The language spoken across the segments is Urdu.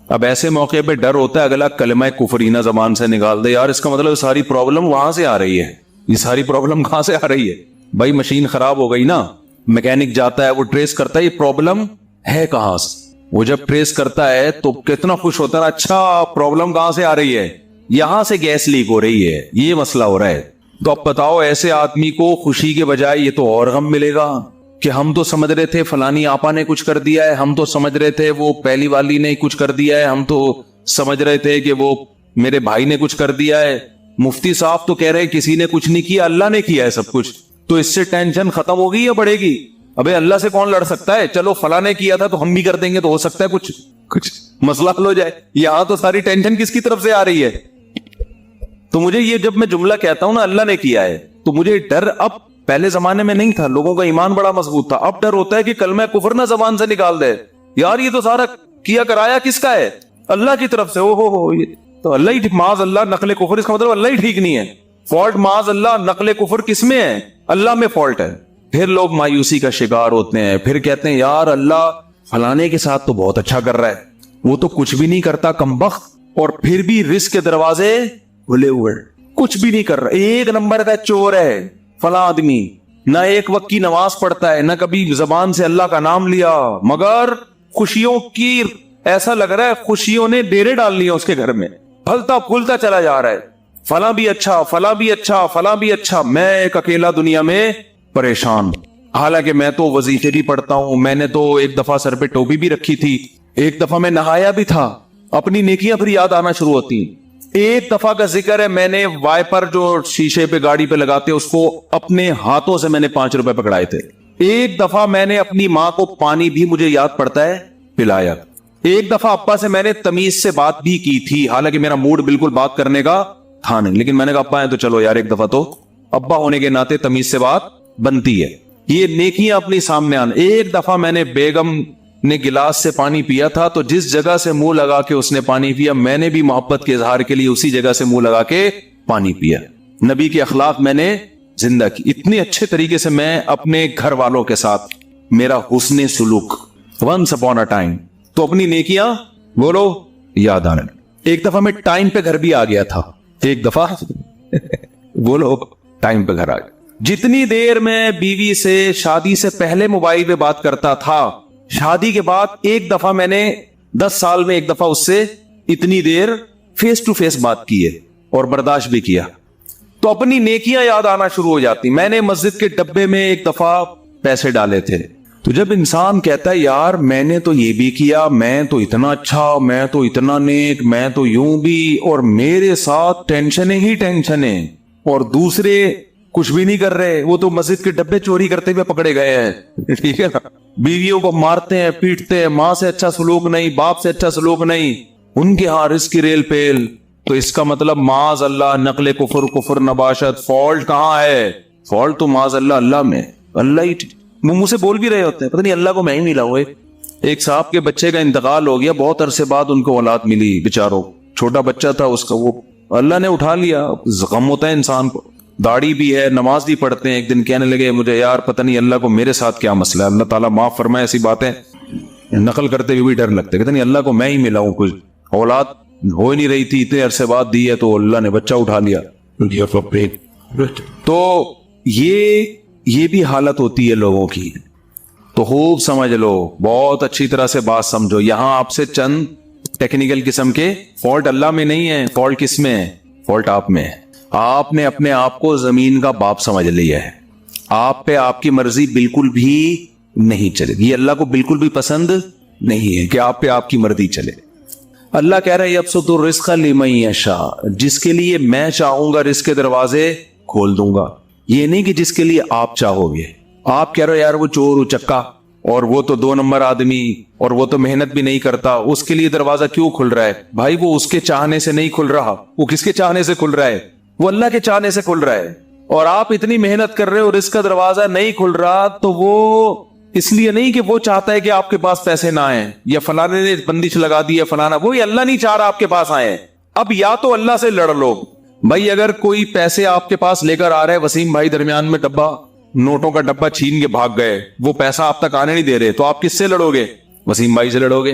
اب ایسے موقع پہ ڈر ہوتا ہے اگلا کلمہ کفرینہ زبان سے نکال دے، یار اس کا مطلب ساری پرابلم وہاں سے آ رہی ہے. یہ ساری پرابلم کہاں سے آ رہی ہے؟ بھائی مشین خراب ہو گئی نا، میکینک جاتا ہے، وہ ٹریس کرتا ہے یہ پرابلم ہے کہاں سے. وہ جب ٹریس کرتا ہے تو کتنا خوش ہوتا ہے، اچھا پرابلم کہاں سے آ رہی ہے، یہاں سے گیس لیک ہو رہی ہے، یہ مسئلہ ہو رہا ہے. تو اب بتاؤ ایسے آدمی کو خوشی کے بجائے یہ تو اور غم ملے گا کہ ہم تو سمجھ رہے تھے فلانی آپا نے کچھ کر دیا ہے، ہم تو سمجھ رہے تھے وہ پہلی والی نے کچھ کر دیا ہے، ہم تو سمجھ رہے تھے کہ وہ میرے بھائی نے کچھ کر دیا ہے، مفتی صاحب تو کہہ رہے کسی نے کچھ نہیں کیا، اللہ نے کیا ہے سب کچھ. تو اس سے ٹینشن ختم ہوگی یا بڑھے گی؟ ابے اللہ سے کون لڑ سکتا ہے؟ چلو فلاں نے کیا تھا تو ہم بھی کر دیں گے تو ہو سکتا ہے کچھ مسئلہ حل ہو جائے. یہاں تو ساری ٹینشن کس کی طرف سے آ رہی ہے؟ تو مجھے یہ جب میں جملہ کہتا ہوں نا اللہ نے کیا ہے، تو مجھے ڈر اب پہلے زمانے میں نہیں تھا، لوگوں کا ایمان بڑا مضبوط تھا. اب ڈر ہوتا ہے کہ کلمہ کفر نہ زبان سے نکال دے، یار یہ تو سارا کیا کرایا کس کا ہے؟ اللہ کی طرف سے. ہو تو اللہ ہی معاذ اللہ نقل کفر، اس کا مطلب اللہ ہی ٹھیک نہیں ہے. فالٹ معاذ اللہ نقل کفر کس میں ہے؟ اللہ میں فالٹ ہے. پھر لوگ مایوسی کا شکار ہوتے ہیں، پھر کہتے ہیں یار اللہ فلانے کے ساتھ تو بہت اچھا کر رہا ہے، وہ تو کچھ بھی نہیں کرتا کمبخت، اور پھر بھی رزق کے دروازے کھلے ہوئے، کچھ بھی نہیں کر رہا، ایک نمبر کا چور ہے فلاں آدمی، نہ ایک وقت کی نماز پڑھتا ہے، نہ کبھی زبان سے اللہ کا نام لیا، مگر خوشیوں کی ایسا لگ رہا ہے خوشیوں نے ڈیرے ڈال لیا اس کے گھر میں، پھلتا پھولتا چلا جا رہا ہے، فلاں بھی اچھا، فلاں بھی اچھا، فلاں بھی اچھا، میں ایک اکیلا دنیا میں پریشان. حالانکہ میں تو وظیفے بھی پڑھتا ہوں، میں نے تو ایک دفعہ سر پہ ٹوپی بھی رکھی تھی، ایک دفعہ میں نہایا بھی تھا، اپنی نیکیاں پھر یاد آنا شروع ہوتی ہیں. ایک دفعہ کا ذکر ہے میں نے وائپر جو شیشے پہ گاڑی پہ لگاتے اس کو اپنے ہاتھوں سے میں نے 5 روپے پکڑائے تھے. ایک دفعہ میں نے اپنی ماں کو پانی بھی مجھے یاد پڑتا ہے پلایا. ایک دفعہ ابا سے میں نے تمیز سے بات بھی کی تھی، حالانکہ میرا موڈ بالکل بات کرنے کا تھا نہیں، لیکن میں نے کہا ابا ہے تو چلو یار ایک دفعہ تو ابا ہونے کے ناطے تمیز سے بات بنتی ہے. یہ نیکیاں اپنی سامنے آنا. ایک دفعہ میں نے بیگم نے گلاس سے پانی پیا تھا تو جس جگہ سے منہ لگا کے اس نے پانی پیا، میں نے بھی محبت کے اظہار کے لیے اسی جگہ سے منہ لگا کے پانی پیا. نبی کے اخلاق میں نے زندہ کی. اتنے اچھے طریقے سے میں اپنے گھر والوں کے ساتھ میرا حسن سلوک once upon a time. تو اپنی نیکیاں بولو یاد آنے. ایک دفعہ میں ٹائم پہ گھر بھی آ گیا تھا، ایک دفعہ بولو ٹائم پہ گھر آ گیا. جتنی دیر میں بیوی سے شادی سے پہلے موبائل پہ بات کرتا تھا، شادی کے بعد ایک دفعہ میں نے 10 سال میں ایک دفعہ اس سے اتنی دیر فیس ٹو فیس بات کی ہے اور برداشت بھی کیا. تو اپنی نیکیاں یاد آنا شروع ہو جاتی. میں نے مسجد کے ڈبے میں ایک دفعہ پیسے ڈالے تھے. تو جب انسان کہتا ہے یار میں نے تو یہ بھی کیا، میں تو اتنا اچھا، میں تو اتنا نیک، میں تو یوں بھی، اور میرے ساتھ ٹینشنیں ہی ٹینشنیں، اور دوسرے کچھ بھی نہیں کر رہے، وہ تو مسجد کے ڈبے چوری کرتے ہوئے پکڑے گئے ہیں، ٹھیک ہے نا، بیویوں کو مارتے ہیں پیٹتے ہیں، ماں سے اچھا سلوک نہیں، باپ سے اچھا سلوک نہیں، ان کے ہاں رزق کی ریل پیل. تو اس کا مطلب معاذ اللہ نقل کفر نباشت. فالٹ کہاں ہے؟ فالٹ تو معاذ اللہ اللہ میں. اللہ ہی وہ منہ سے بول بھی رہے ہوتے ہیں پتہ نہیں اللہ کو میں ہی ملا ہوئے. ایک صاحب کے بچے کا انتقال ہو گیا، بہت عرصے بعد ان کو اولاد ملی، بیچاروں چھوٹا بچہ تھا اس کا، وہ اللہ نے اٹھا لیا. غم ہوتا ہے انسان کو، داڑھی بھی ہے، نماز بھی پڑھتے ہیں. ایک دن کہنے لگے مجھے یار پتہ نہیں اللہ کو میرے ساتھ کیا مسئلہ ہے، اللہ تعالیٰ معاف فرمائے، ایسی باتیں نقل کرتے ہوئے بھی ڈر لگتے، کہتے نہیں اللہ کو میں ہی ملا ہوں، کچھ اولاد ہو ہی نہیں رہی تھی، اتنے عرصے بعد دی ہے تو اللہ نے بچہ اٹھا لیا. تو یہ بھی حالت ہوتی ہے لوگوں کی. تو خوب سمجھ لو، بہت اچھی طرح سے بات سمجھو. یہاں آپ سے چند ٹیکنیکل قسم کے فالٹ اللہ میں نہیں ہے. فالٹ کس میں ہے؟ فالٹ آپ میں ہے. آپ نے اپنے آپ کو زمین کا باپ سمجھ لیا ہے. آپ پہ آپ کی مرضی بالکل بھی نہیں چلے گی. یہ اللہ کو بالکل بھی پسند نہیں ہے کہ آپ پہ آپ کی مرضی چلے. اللہ کہہ رہا ہے یبسط الرزق لمن یشاء، جس کے لیے میں چاہوں گا رزق کے دروازے کھول دوں گا. یہ نہیں کہ جس کے لیے آپ چاہو گے. آپ کہہ رہے ہو یار وہ چور اچکا، اور وہ تو 2 نمبر آدمی، اور وہ تو محنت بھی نہیں کرتا، اس کے لیے دروازہ کیوں کھل رہا ہے؟ بھائی وہ اس کے چاہنے سے نہیں کھل رہا. وہ کس کے چاہنے سے کھل رہا ہے؟ وہ اللہ کے چاہنے سے کھل رہا ہے. اور آپ اتنی محنت کر رہے ہو، رزق کا دروازہ نہیں کھل رہا، تو وہ اس لیے نہیں کہ وہ چاہتا ہے کہ آپ کے پاس پیسے نہ آئیں، یا فلانے نے بندش لگا دی ہے فلانا، وہی اللہ نہیں چاہ رہا آپ کے پاس آئے. اب یا تو اللہ سے لڑ لو. بھائی اگر کوئی پیسے آپ کے پاس لے کر آ رہا ہے، وسیم بھائی درمیان میں ڈبہ نوٹوں کا ڈبہ چھین کے بھاگ گئے، وہ پیسہ آپ تک آنے نہیں دے رہے، تو آپ کس سے لڑو گے؟ وسیم بھائی سے لڑو گے.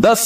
10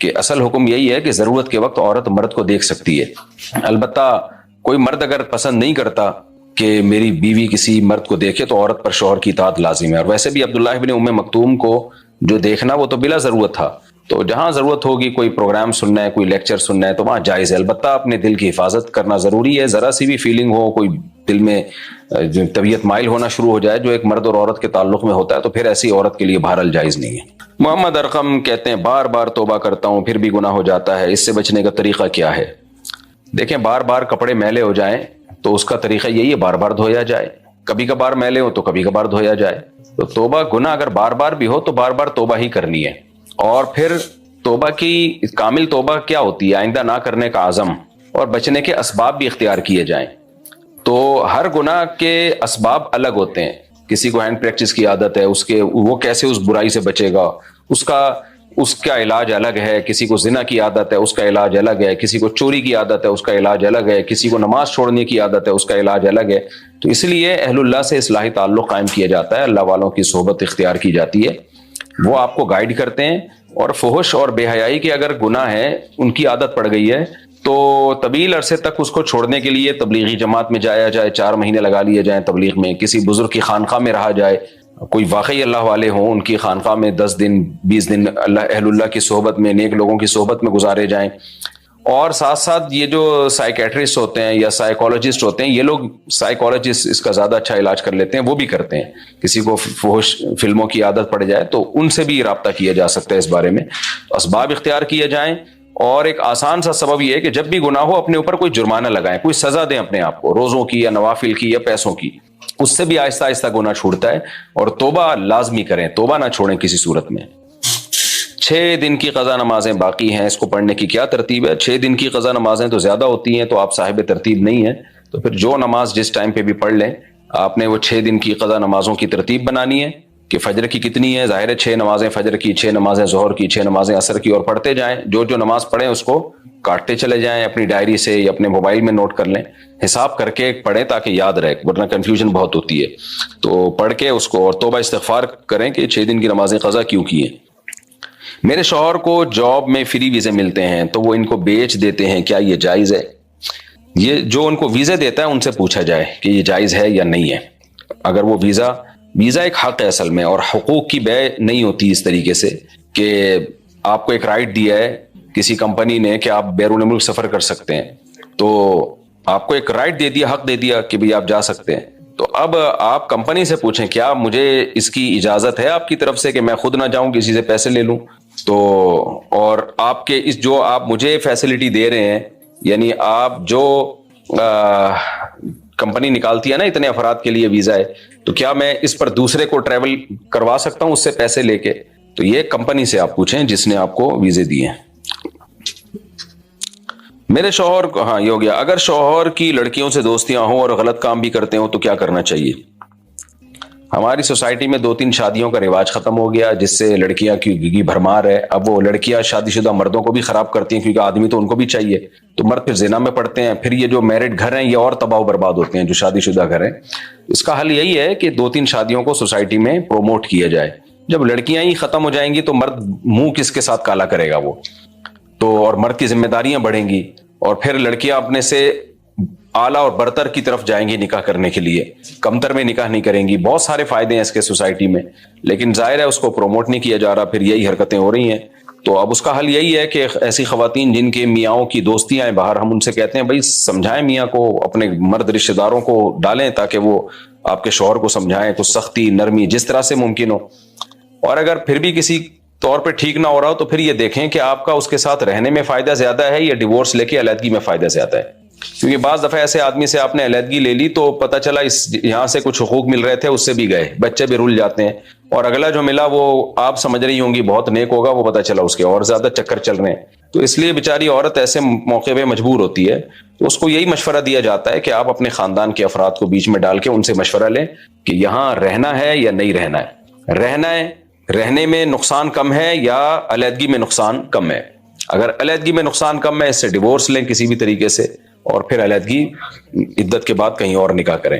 کہ اصل حکم یہی ہے کہ ضرورت کے وقت عورت مرد کو دیکھ سکتی ہے. البتہ کوئی مرد اگر پسند نہیں کرتا کہ میری بیوی کسی مرد کو دیکھے تو عورت پر شوہر کی اطاعت لازم ہے. اور ویسے بھی عبداللہ ابن ام مکتوم کو جو دیکھنا وہ تو بلا ضرورت تھا, تو جہاں ضرورت ہوگی, کوئی پروگرام سننا ہے, کوئی لیکچر سننا ہے, تو وہاں جائز ہے. البتہ اپنے دل کی حفاظت کرنا ضروری ہے. ذرا سی بھی فیلنگ ہو, کوئی دل میں طبیعت مائل ہونا شروع ہو جائے جو ایک مرد اور عورت کے تعلق میں ہوتا ہے, تو پھر ایسی عورت کے لیے بہرحال جائز نہیں ہے. محمد ارقم کہتے ہیں بار بار توبہ کرتا ہوں پھر بھی گناہ ہو جاتا ہے, اس سے بچنے کا طریقہ کیا ہے؟ دیکھیں, بار بار کپڑے میلے ہو جائیں تو اس کا طریقہ یہی ہے, بار بار دھویا جائے. کبھی کبھار میلے ہو تو کبھی کبھار دھویا جائے. تو توبہ گناہ اگر بار بار بھی ہو تو بار بار توبہ ہی کرنی ہے. اور پھر توبہ کی کامل توبہ کیا ہوتی ہے؟ آئندہ نہ کرنے کا عزم اور بچنے کے اسباب بھی اختیار کیے جائیں. تو ہر گناہ کے اسباب الگ ہوتے ہیں. کسی کو ہینڈ پریکٹس کی عادت ہے, وہ کیسے اس برائی سے بچے گا, اس کا علاج الگ ہے. کسی کو زنا کی عادت ہے, اس کا علاج الگ ہے. کسی کو چوری کی عادت ہے, اس کا علاج الگ ہے. کسی کو نماز چھوڑنے کی عادت ہے, اس کا علاج الگ ہے. تو اس لیے اہل اللہ سے اصلاحی تعلق قائم کیا جاتا ہے, اللہ والوں کی صحبت اختیار کی جاتی ہے, وہ آپ کو گائیڈ کرتے ہیں. اور فحش اور بے حیائی کے اگر گناہ ہیں, ان کی عادت پڑ گئی ہے, تو طویل عرصے تک اس کو چھوڑنے کے لیے تبلیغی جماعت میں جایا جائے, 4 مہینے لگا لیے جائیں تبلیغ میں, کسی بزرگ کی خانقاہ میں رہا جائے, کوئی واقعی اللہ والے ہوں ان کی خانقاہ میں 10 دن 20 دن اہل اللہ کی صحبت میں, نیک لوگوں کی صحبت میں گزارے جائیں. اور ساتھ ساتھ یہ جو سائیکیٹرسٹ ہوتے ہیں یا سائیکالوجسٹ ہوتے ہیں, یہ لوگ سائیکالوجسٹ اس کا زیادہ اچھا علاج کر لیتے ہیں, وہ بھی کرتے ہیں. کسی کو فحش فلموں کی عادت پڑ جائے تو ان سے بھی رابطہ کیا جا سکتا ہے اس بارے میں. اسباب اختیار کیے جائیں. اور ایک آسان سا سبب یہ ہے کہ جب بھی گناہ ہو اپنے اوپر کوئی جرمانہ لگائیں, کوئی سزا دیں اپنے آپ کو, روزوں کی یا نوافل کی یا پیسوں کی. اس سے بھی آہستہ آہستہ گناہ چھوٹتا ہے. اور توبہ لازمی کریں, توبہ نہ چھوڑیں کسی صورت میں. 6 دن کی قضا نمازیں باقی ہیں, اس کو پڑھنے کی کیا ترتیب ہے؟ 6 دن کی قضا نمازیں تو زیادہ ہوتی ہیں, تو آپ صاحب ترتیب نہیں ہیں. تو پھر جو نماز جس ٹائم پہ بھی پڑھ لیں, آپ نے وہ 6 دن کی قضا نمازوں کی ترتیب بنانی ہے کہ فجر کی کتنی ہے. ظاہر ہے 6 نمازیں فجر کی, 6 نمازیں ظہر کی, 6 نمازیں عصر کی, اور پڑھتے جائیں. جو نماز پڑھیں اس کو کاٹتے چلے جائیں, اپنی ڈائری سے یا اپنے موبائل میں نوٹ کر لیں, حساب کر کے پڑھیں تاکہ یاد رہے, ورنہ کنفیوژن بہت ہوتی ہے. تو پڑھ کے اس کو اور توبہ استغفار کریں کہ 6 دن کی نمازیں قضا کیوں کی ہیں. میرے شوہر کو جاب میں فری ویزے ملتے ہیں تو وہ ان کو بیچ دیتے ہیں, کیا یہ جائز ہے؟ یہ جو ان کو ویزے دیتا ہے ان سے پوچھا جائے کہ یہ جائز ہے یا نہیں ہے. اگر وہ ویزا ایک حق ہے اصل میں, اور حقوق کی بے نہیں ہوتی اس طریقے سے کہ آپ کو ایک رائٹ دیا ہے کسی کمپنی نے کہ آپ بیرون ملک سفر کر سکتے ہیں, تو آپ کو ایک رائٹ دے دیا, حق دے دیا کہ بھئی آپ جا سکتے ہیں. تو اب آپ کمپنی سے پوچھیں کیا مجھے اس کی اجازت ہے آپ کی طرف سے کہ میں خود نہ جاؤں کسی سے پیسے لے لوں. تو اور آپ کے اس جو آپ مجھے فیسلٹی دے رہے ہیں, یعنی آپ جو کمپنی نکالتی ہے نا اتنے افراد کے لیے ویزا ہے, تو کیا میں اس پر دوسرے کو ٹریول کروا سکتا ہوں اس سے پیسے لے کے؟ تو یہ کمپنی سے آپ پوچھیں جس نے آپ کو ویزے دیے ہیں. میرے شوہر ہاں یہ ہو گیا. اگر شوہر کی لڑکیوں سے دوستیاں ہوں اور غلط کام بھی کرتے ہوں تو کیا کرنا چاہیے؟ ہماری سوسائٹی میں 2-3 شادیوں کا رواج ختم ہو گیا جس سے لڑکیاں کی گگی بھرمار ہے. اب وہ لڑکیاں شادی شدہ مردوں کو بھی خراب کرتی ہیں کیونکہ آدمی تو ان کو بھی چاہیے, تو مرد پھر زنا میں پڑتے ہیں. پھر یہ جو میرڈ گھر ہیں یہ اور تباہ و برباد ہوتے ہیں جو شادی شدہ گھر ہیں. اس کا حل یہی ہے کہ 2-3 شادیوں کو سوسائٹی میں پروموٹ کیا جائے. جب لڑکیاں ہی ختم ہو جائیں گی تو مرد منہ کس کے ساتھ کالا کرے گا وہ تو, اور مرد کی ذمہ داریاں بڑھیں گی, اور پھر لڑکیاں اپنے سے اعلیٰ اور برتر کی طرف جائیں گی نکاح کرنے کے لیے, کمتر میں نکاح نہیں کریں گی. بہت سارے فائدے ہیں اس کے سوسائٹی میں, لیکن ظاہر ہے اس کو پروموٹ نہیں کیا جا رہا, پھر یہی حرکتیں ہو رہی ہیں. تو اب اس کا حل یہی ہے کہ ایسی خواتین جن کے میاں کی دوستیاں ہیں باہر, ہم ان سے کہتے ہیں بھائی سمجھائیں میاں کو, اپنے مرد رشتہ داروں کو ڈالیں تاکہ وہ آپ کے شوہر کو سمجھائیں, کچھ سختی نرمی جس طرح سے ممکن ہو. اور اگر پھر بھی کسی طور پہ ٹھیک نہ ہو رہا ہو تو پھر یہ دیکھیں کہ آپ کا اس کے ساتھ رہنے میں فائدہ زیادہ ہے یا ڈیورس لے کے علیحدگی میں فائدہ زیادہ ہے. کیونکہ بعض دفعہ ایسے آدمی سے آپ نے علیحدگی لے لی تو پتہ چلا یہاں سے کچھ حقوق مل رہے تھے اس سے بھی گئے, بچے بھی رول جاتے ہیں, اور اگلا جو ملا وہ آپ سمجھ رہی ہوں گی بہت نیک ہوگا, وہ پتہ چلا اس کے اور زیادہ چکر چل رہے ہیں. تو اس لیے بیچاری عورت ایسے موقع پہ مجبور ہوتی ہے, تو اس کو یہی مشورہ دیا جاتا ہے کہ آپ اپنے خاندان کے افراد کو بیچ میں ڈال کے ان سے مشورہ لیں کہ یہاں رہنا ہے یا نہیں رہنا ہے. رہنا ہے, رہنے میں نقصان کم ہے یا علیحدگی میں نقصان کم ہے؟ اگر علیحدگی میں نقصان کم ہے اس سے ڈیورس لیں کسی بھی طریقے سے, اور پھر علیحدگی عدت کے بعد کہیں اور نکاح کریں.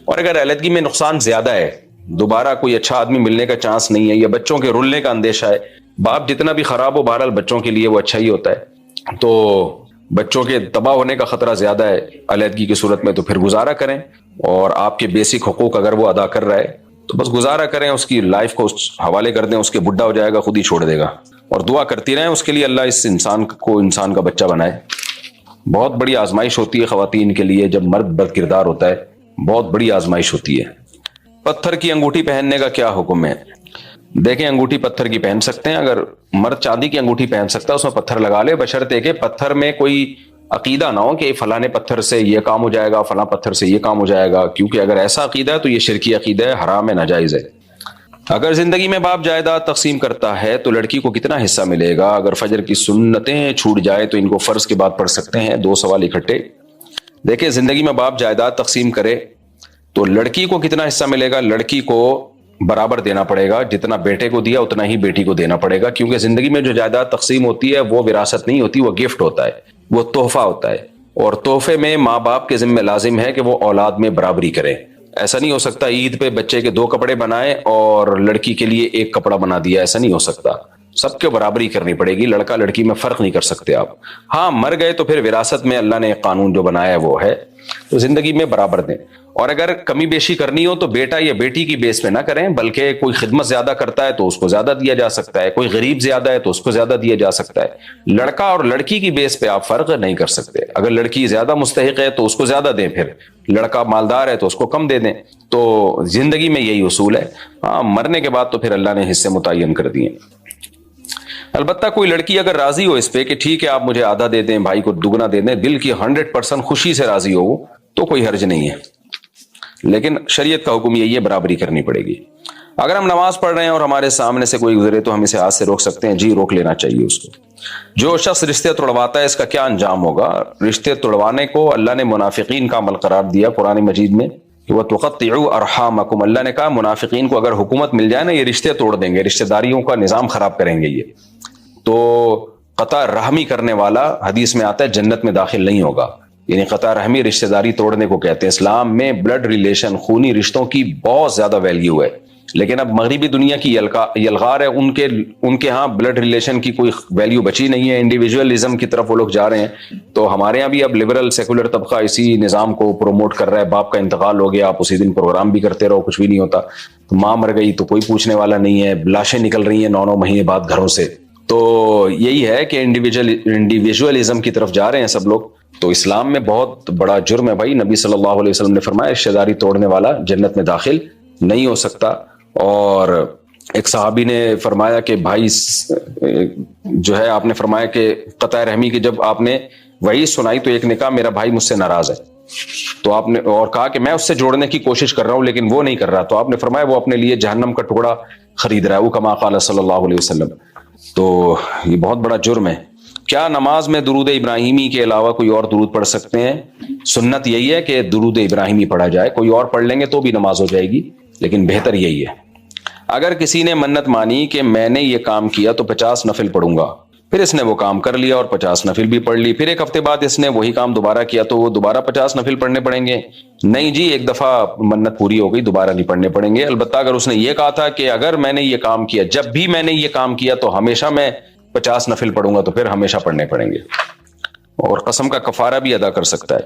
اور اگر علیحدگی میں نقصان زیادہ ہے, دوبارہ کوئی اچھا آدمی ملنے کا چانس نہیں ہے یا بچوں کے رلنے کا اندیشہ ہے باپ جتنا بھی خراب ہو بہرحال بچوں کے لیے وہ اچھا ہی ہوتا ہے. تو بچوں کے تباہ ہونے کا خطرہ زیادہ ہے علیحدگی کی صورت میں, تو پھر گزارا کریں, اور آپ کے بیسک حقوق اگر وہ ادا کر رہا ہے تو بس گزارا کریں, اس کی لائف کو حوالے کر دیں, اس کے بڈھا ہو جائے گا خود ہی چھوڑ دے گا, اور دعا کرتی رہیں اس کے لیے اللہ اس انسان کو انسان کا بچہ بنائے. بہت بڑی آزمائش ہوتی ہے خواتین کے لیے جب مرد بد کردار ہوتا ہے, بہت بڑی آزمائش ہوتی ہے. پتھر کی انگوٹھی پہننے کا کیا حکم ہے؟ دیکھیں انگوٹھی پتھر کی پہن سکتے ہیں, اگر مرد چاندی کی انگوٹھی پہن سکتا ہے اس میں پتھر لگا لے, بشرطے کہ پتھر میں کوئی عقیدہ نہ ہو کہ فلاں پتھر سے یہ کام ہو جائے گا, فلاں پتھر سے یہ کام ہو جائے گا, کیونکہ اگر ایسا عقیدہ ہے تو یہ شرکی عقیدہ ہے, حرام ہے, ناجائز ہے. اگر زندگی میں باپ جائیداد تقسیم کرتا ہے تو لڑکی کو کتنا حصہ ملے گا؟ اگر فجر کی سنتیں چھوٹ جائے تو ان کو فرض کے بعد پڑھ سکتے ہیں. 2 سوال اکٹھے. دیکھیں زندگی میں باپ جائیداد تقسیم کرے تو لڑکی کو کتنا حصہ ملے گا؟ لڑکی کو برابر دینا پڑے گا, جتنا بیٹے کو دیا اتنا ہی بیٹی کو دینا پڑے گا, کیونکہ زندگی میں جو جائیداد تقسیم ہوتی ہے وہ وراثت نہیں ہوتی, وہ گفٹ ہوتا ہے, وہ تحفہ ہوتا ہے, اور تحفے میں ماں باپ کے ذمہ لازم ہے کہ وہ اولاد میں برابری کریں. ایسا نہیں ہو سکتا عید پہ بچے کے 2 کپڑے بنائے اور لڑکی کے لیے 1 کپڑا بنا دیا, ایسا نہیں ہو سکتا. سب کے برابری کرنی پڑے گی, لڑکا لڑکی میں فرق نہیں کر سکتے آپ. ہاں مر گئے تو پھر وراثت میں اللہ نے ایک قانون جو بنایا ہے وہ ہے, تو زندگی میں برابر دیں. اور اگر کمی بیشی کرنی ہو تو بیٹا یا بیٹی کی بیس پہ نہ کریں, بلکہ کوئی خدمت زیادہ کرتا ہے تو اس کو زیادہ دیا جا سکتا ہے, کوئی غریب زیادہ ہے تو اس کو زیادہ دیا جا سکتا ہے. لڑکا اور لڑکی کی بیس پہ آپ فرق نہیں کر سکتے. اگر لڑکی زیادہ مستحق ہے تو اس کو زیادہ دیں, پھر لڑکا مالدار ہے تو اس کو کم دے دیں. تو زندگی میں یہی اصول ہے. ہاں مرنے کے بعد تو پھر اللہ نے حصے متعین کر دیے. البتہ کوئی لڑکی اگر راضی ہو اس پہ کہ ٹھیک ہے آپ مجھے آدھا دے دیں, بھائی کو دگنا دے دیں, دل کی 100% خوشی سے راضی ہو تو کوئی حرج نہیں ہے, لیکن شریعت کا حکم یہی ہے برابری کرنی پڑے گی. اگر ہم نماز پڑھ رہے ہیں اور ہمارے سامنے سے کوئی گزرے تو ہم اسے ہاتھ سے روک سکتے ہیں؟ جی روک لینا چاہیے اس کو. جو شخص رشتے توڑواتا ہے اس کا کیا انجام ہوگا؟ رشتے توڑوانے کو اللہ نے منافقین کا عمل قرار دیا قرآن مجید میں, وَتُقَطِّعُوا أَرْحَامَكُمْ. اللہ نے کہا منافقین کو اگر حکومت مل جائے نا, یہ رشتے توڑ دیں گے, رشتہ داریوں کا نظام خراب کریں گے. یہ تو قطع رحمی کرنے والا حدیث میں آتا ہے جنت میں داخل نہیں ہوگا. یعنی قطع رحمی رشتہ داری توڑنے کو کہتے ہیں. اسلام میں بلڈ ریلیشن, خونی رشتوں کی بہت زیادہ ویلیو ہے, لیکن اب مغربی دنیا کی یلغار ہے, ان کے ہاں بلڈ ریلیشن کی کوئی ویلیو بچی نہیں ہے, انڈیویجولزم کی طرف وہ لوگ جا رہے ہیں. تو ہمارے ہاں بھی اب لبرل سیکولر طبقہ اسی نظام کو پروموٹ کر رہا ہے. باپ کا انتقال ہو گیا, آپ اسی دن پروگرام بھی کرتے رہو, کچھ بھی نہیں ہوتا. ماں مر گئی تو کوئی پوچھنے والا نہیں ہے, لاشیں نکل رہی ہیں 9 مہینے بعد گھروں سے. تو یہی ہے کہ انڈیویجولزم کی طرف جا رہے ہیں سب لوگ. تو اسلام میں بہت بڑا جرم ہے بھائی. نبی صلی اللہ علیہ وسلم نے فرمایا رشتہ داری توڑنے والا جنت میں داخل نہیں ہو سکتا. اور ایک صحابی نے فرمایا کہ بھائی جو ہے, آپ نے فرمایا کہ قطع رحمی کی جب آپ نے وہی سنائی تو ایک نے کہا میرا بھائی مجھ سے ناراض ہے. تو آپ نے اور کہا کہ میں اس سے جوڑنے کی کوشش کر رہا ہوں لیکن وہ نہیں کر رہا. تو آپ نے فرمایا وہ اپنے لیے جہنم کا ٹکڑا خرید رہا ہے, وہ کما قال صلی اللہ علیہ وسلم. تو یہ بہت بڑا جرم ہے. کیا نماز میں درود ابراہیمی کے علاوہ کوئی اور درود پڑھ سکتے ہیں؟ سنت یہی ہے کہ درود ابراہیمی پڑھا جائے. کوئی اور پڑھ لیں گے تو بھی نماز ہو جائے گی, لیکن بہتر یہی ہے. اگر کسی نے منت مانی کہ میں نے یہ کام کیا تو 50 نفل پڑھوں گا, پھر اس نے وہ کام کر لیا اور 50 نفل بھی پڑھ لی, پھر ایک ہفتے بعد اس نے وہی کام دوبارہ کیا تو وہ دوبارہ 50 نفل پڑھنے پڑیں گے؟ نہیں جی, ایک دفعہ منت پوری ہو گئی, دوبارہ نہیں پڑھنے پڑیں گے. البتہ اگر اس نے یہ کہا تھا کہ اگر میں نے یہ کام کیا, جب بھی میں نے یہ کام کیا تو ہمیشہ میں 50 نفل پڑھوں گا, تو پھر ہمیشہ پڑھنے پڑیں گے. اور قسم کا کفارہ بھی ادا کر سکتا ہے.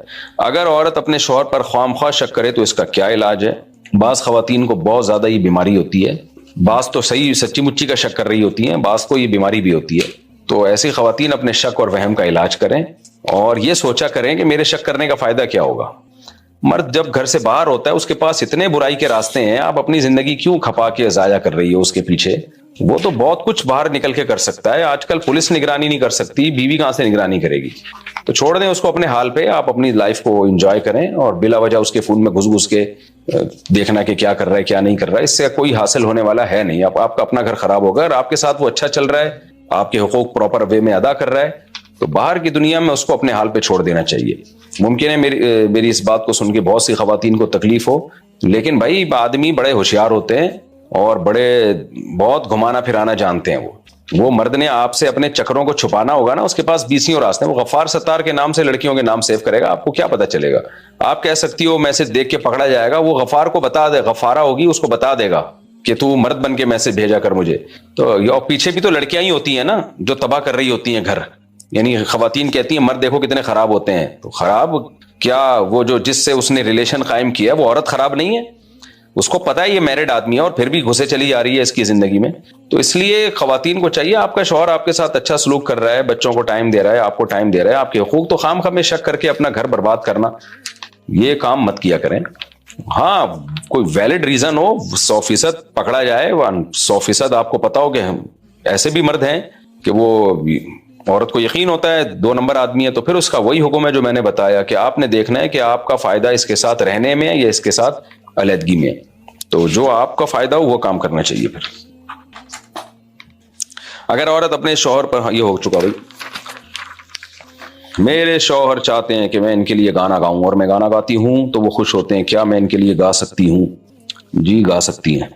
اگر عورت اپنے شوہر پر خواہ شک کرے تو اس کا کیا علاج ہے؟ بعض خواتین کو بہت زیادہ یہ بیماری ہوتی ہے, بعض تو صحیح سچی مچی کا شک کر رہی ہوتی ہیں, بعض کو یہ بیماری بھی ہوتی ہے. تو ایسی خواتین اپنے شک اور وہم کا علاج کریں اور یہ سوچا کریں کہ میرے شک کرنے کا فائدہ کیا ہوگا. مرد جب گھر سے باہر ہوتا ہے اس کے پاس اتنے برائی کے راستے ہیں, آپ اپنی زندگی کیوں کھپا کے ضائع کر رہی ہو اس کے پیچھے؟ وہ تو بہت کچھ باہر نکل کے کر سکتا ہے. آج کل پولیس نگرانی نہیں کر سکتی, بیوی کہاں سے نگرانی کرے گی؟ تو چھوڑ دیں اس کو اپنے حال پہ, آپ اپنی لائف کو انجوائے کریں اور بلا وجہ اس کے فون میں گھس کے دیکھنا کہ کیا کر رہا ہے کیا نہیں کر رہا ہے, اس سے کوئی حاصل ہونے والا ہے نہیں. آپ کا اپنا گھر خراب ہوگا. اگر آپ کے ساتھ وہ اچھا چل رہا ہے, آپ کے حقوق پراپر وے میں ادا کر رہا ہے, تو باہر کی دنیا میں اس کو اپنے حال پہ چھوڑ دینا چاہیے. ممکن ہے میری اس بات کو سن کے بہت سی خواتین کو تکلیف ہو, لیکن بھائی آدمی بڑے ہوشیار ہوتے ہیں اور بہت گھمانا پھرانا جانتے ہیں. وہ مرد نے آپ سے اپنے چکروں کو چھپانا ہوگا نا, اس کے پاس 20 راستے ہیں. وہ غفار ستار کے نام سے لڑکیوں کے نام سیو کرے گا, آپ کو کیا پتا چلے گا؟ آپ کہہ سکتی ہو میسج دیکھ کے پکڑا جائے گا, وہ غفار کو بتا دے, غفارہ ہوگی اس کو بتا دے گا کہ تو مرد بن کے میسج بھیجا کر مجھے. تو اور پیچھے بھی تو لڑکیاں ہی ہوتی ہیں نا جو تباہ کر رہی ہوتی ہیں گھر. یعنی خواتین کہتی ہیں مرد دیکھو کتنے خراب ہوتے ہیں. تو خراب کیا وہ جو جس سے اس نے ریلیشن قائم کیا وہ عورت خراب نہیں ہے؟ اس کو پتا ہے یہ میرڈ آدمی ہے اور پھر بھی گھسے چلی جا رہی ہے اس کی زندگی میں. تو اس لیے خواتین کو چاہیے, آپ کا شوہر آپ کے ساتھ اچھا سلوک کر رہا ہے, بچوں کو ٹائم دے رہا ہے, آپ کو ٹائم دے رہا ہے, آپ کے حقوق تو خام خواہ میں شک کر کے اپنا گھر برباد کرنا یہ کام مت کیا کریں. ہاں کوئی ویلڈ ریزن ہو, 100% پکڑا جائے, 100% آپ کو پتا ہو کہ ایسے بھی مرد ہیں کہ وہ عورت کو یقین ہوتا ہے 2 نمبر آدمی ہے, تو پھر اس کا وہی حکم ہے جو میں نے بتایا کہ آپ نے دیکھنا ہے کہ آپ کا فائدہ اس کے ساتھ رہنے میں ہے یا اس کے ساتھ علیحدگی میں. تو جو آپ کا فائدہ ہو وہ کام کرنا چاہیے. پھر اگر عورت اپنے شوہر پر, یہ ہو چکا بھائی, میرے شوہر چاہتے ہیں کہ میں ان کے لیے گانا گاؤں اور میں گانا گاتی ہوں تو وہ خوش ہوتے ہیں, کیا میں ان کے لیے گا سکتی ہوں؟ جی گا سکتی ہیں.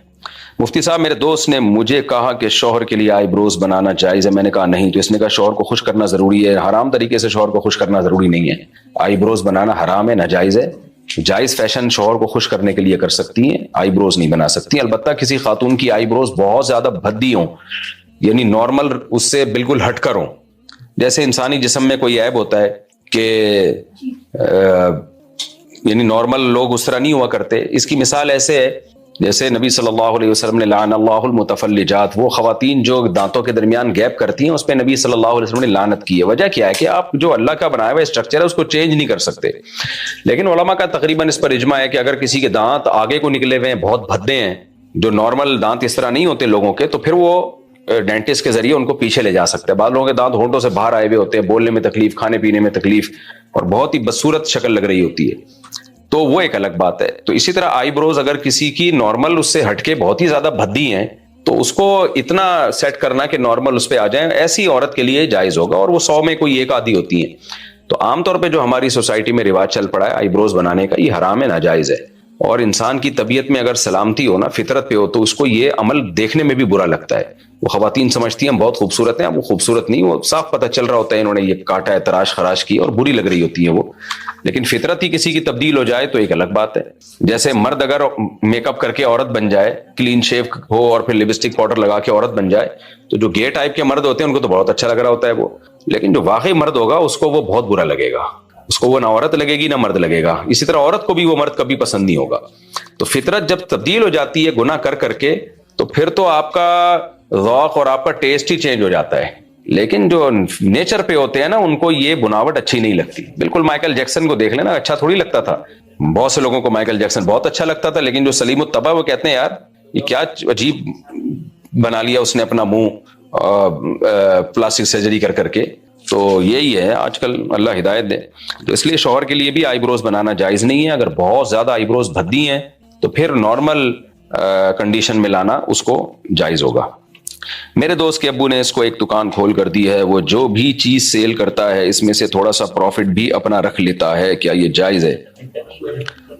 مفتی صاحب میرے دوست نے مجھے کہا کہ شوہر کے لیے آئی بروز بنانا جائز ہے. میں نے کہا نہیں. تو اس نے کہا شوہر کو خوش کرنا ضروری ہے. حرام طریقے سے شوہر کو خوش کرنا ضروری نہیں ہے. آئی بروز بنانا حرام ہے, ناجائز ہے. جائز فیشن شوہر کو خوش کرنے کے لیے کر سکتی ہیں, آئی بروز نہیں بنا سکتی. البتہ کسی خاتون کی آئی بروز بہت زیادہ بھدی ہوں, یعنی نارمل اس سے بالکل ہٹ کر ہوں. جیسے انسانی جسم میں کوئی عیب ہوتا ہے کہ یعنی نارمل لوگ اس طرح نہیں ہوا کرتے. اس کی مثال ایسے ہے جیسے نبی صلی اللہ علیہ وسلم نے لعن اللہ المتفلجات, وہ خواتین جو دانتوں کے درمیان گیپ کرتی ہیں اس پہ نبی صلی اللہ علیہ وسلم نے لعنت کی ہے. وجہ کیا ہے کہ آپ جو اللہ کا بنایا ہوا اسٹرکچر ہے اس کو چینج نہیں کر سکتے. لیکن علماء کا تقریباً اس پر اجماع ہے کہ اگر کسی کے دانت آگے کو نکلے ہوئے ہیں, بہت بھدے ہیں, جو نارمل دانت اس طرح نہیں ہوتے لوگوں کے, تو پھر وہ ڈینٹسٹ کے ذریعے ان کو پیچھے لے جا سکتے ہیں. بعض لوگوں کے دانت ہونٹوں سے باہر آئے ہوئے ہوتے ہیں, بولنے میں تکلیف, کھانے پینے میں تکلیف, اور بہت ہی بدصورت شکل لگ رہی ہوتی ہے, تو وہ ایک الگ بات ہے. تو اسی طرح آئی بروز اگر کسی کی نارمل اس سے ہٹ کے بہت ہی زیادہ بھدی ہیں تو اس کو اتنا سیٹ کرنا کہ نارمل اس پہ آ جائیں, ایسی عورت کے لیے جائز ہوگا, اور وہ 100 میں کوئی ایک آدھی ہوتی ہیں. تو عام طور پہ جو ہماری سوسائٹی میں رواج چل پڑا ہے آئی بروز بنانے کا, یہ حرام ہے, ناجائز ہے. اور انسان کی طبیعت میں اگر سلامتی ہو نا, فطرت پہ ہو, تو اس کو یہ عمل دیکھنے میں بھی برا لگتا ہے. وہ خواتین سمجھتی ہیں بہت خوبصورت ہیں, وہ خوبصورت نہیں, وہ صاف پتہ چل رہا ہوتا ہے انہوں نے یہ کاٹا ہے, تراش خراش کی, اور بری لگ رہی ہوتی ہے وہ. لیکن فطرت ہی کسی کی تبدیل ہو جائے تو ایک الگ بات ہے. جیسے مرد اگر میک اپ کر کے عورت بن جائے, کلین شیو ہو اور پھر لپسٹک پاؤڈر لگا کے عورت بن جائے, تو جو گے ٹائپ کے مرد ہوتے ہیں ان کو تو بہت اچھا لگ رہا ہوتا ہے وہ. لیکن جو واقعی مرد ہوگا اس کو وہ بہت برا لگے گا, اس کو وہ نہ عورت لگے گی نہ مرد لگے گا. اسی طرح عورت کو بھی وہ مرد کبھی پسند نہیں ہوگا. تو فطرت جب تبدیل ہو جاتی ہے گناہ کر کر کے, تو پھر تو آپ کا ذوق اور آپ کا ٹیسٹ ہی چینج ہو جاتا ہے. لیکن جو نیچر پہ ہوتے ہیں نا, ان کو یہ بناوٹ اچھی نہیں لگتی. بالکل مائیکل جیکسن کو دیکھ لینا, اچھا تھوڑی لگتا تھا. بہت سے لوگوں کو مائیکل جیکسن بہت اچھا لگتا تھا, لیکن جو سلیم الطبع وہ کہتے ہیں یار یہ کیا عجیب بنا لیا اس نے اپنا منہ پلاسٹک سرجری کر کر کے. تو یہی ہے آج کل, اللہ ہدایت دے. تو اس لیے شوہر کے لیے بھی آئی بروز بنانا جائز نہیں ہے. اگر بہت زیادہ آئی بروز بھدی ہیں تو پھر نارمل کنڈیشن میں لانا اس کو جائز ہوگا. میرے دوست کے ابو نے اس کو ایک دکان کھول کر دی ہے, وہ جو بھی چیز سیل کرتا ہے اس میں سے تھوڑا سا پروفٹ بھی اپنا رکھ لیتا ہے, کیا یہ جائز ہے؟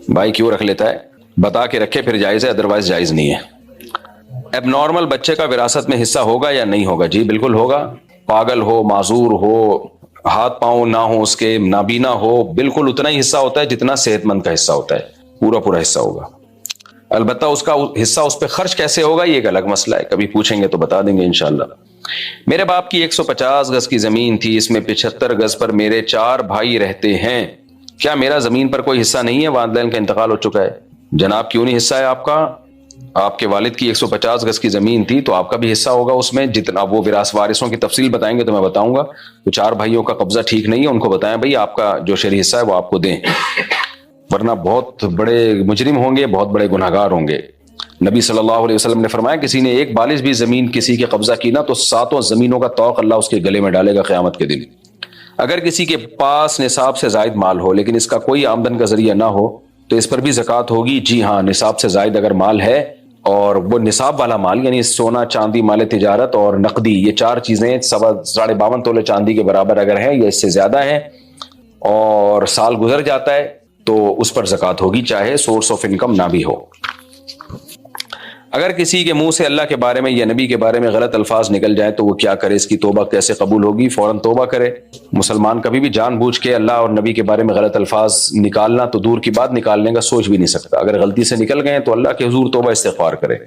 بھائی کیوں رکھ لیتا ہے؟ بتا کے رکھے پھر جائز ہے, ادروائز جائز نہیں ہے. اب نارمل بچے کا وراثت میں حصہ ہوگا یا نہیں ہوگا؟ جی بالکل ہوگا. پاگل ہو, معذور ہو, ہاتھ پاؤں نہ ہو, اس کے نابینا ہو, بالکل اتنا ہی حصہ ہوتا ہے جتنا صحت مند کا حصہ ہوتا ہے, پورا پورا حصہ ہوگا. البتہ اس کا حصہ اس پہ خرچ کیسے ہوگا یہ ایک الگ مسئلہ ہے, کبھی پوچھیں گے تو بتا دیں گے انشاءاللہ. میرے باپ کی 150 گز کی زمین تھی, اس میں 75 گز پر میرے 4 بھائی رہتے ہیں, کیا میرا زمین پر کوئی حصہ نہیں ہے؟ والدین کا انتقال ہو چکا ہے. جناب کیوں نہیں حصہ ہے آپ کا؟ آپ کے والد کی 150 گز کی زمین تھی تو آپ کا بھی حصہ ہوگا اس میں. جتنا وہ وارثوں کی تفصیل بتائیں گے تو میں بتاؤں گا. تو 4 بھائیوں کا قبضہ ٹھیک نہیں ہے, ان کو بتائیں بھائی آپ کا جو شرعی حصہ ہے وہ آپ کو دیں, ورنہ بہت بڑے مجرم ہوں گے, بہت بڑے گناہگار ہوں گے. نبی صلی اللہ علیہ وسلم نے فرمایا کسی نے ایک بالش بھی زمین کسی کے قبضہ کی نا تو 7 زمینوں کا طوق اللہ اس کے گلے میں ڈالے گا قیامت کے دن. اگر کسی کے پاس نصاب سے زائد مال ہو لیکن اس کا کوئی آمدن کا ذریعہ نہ ہو تو اس پر بھی زکوٰۃ ہوگی؟ جی ہاں, نصاب سے زائد اگر مال ہے, اور وہ نصاب والا مال یعنی سونا, چاندی, مال تجارت اور نقدی, یہ 4 چیزیں 52.5 تولے چاندی کے برابر اگر ہیں یا اس سے زیادہ ہیں, اور سال گزر جاتا ہے تو اس پر زکوٰۃ ہوگی, چاہے سورس آف انکم نہ بھی ہو. اگر کسی کے منہ سے اللہ کے بارے میں یا نبی کے بارے میں غلط الفاظ نکل جائیں تو وہ کیا کرے؟ اس کی توبہ کیسے قبول ہوگی؟ فوراً توبہ کرے. مسلمان کبھی بھی جان بوجھ کے اللہ اور نبی کے بارے میں غلط الفاظ نکالنا تو دور کی بات, نکالنے کا سوچ بھی نہیں سکتا. اگر غلطی سے نکل گئے تو اللہ کے حضور توبہ استغفار کرے.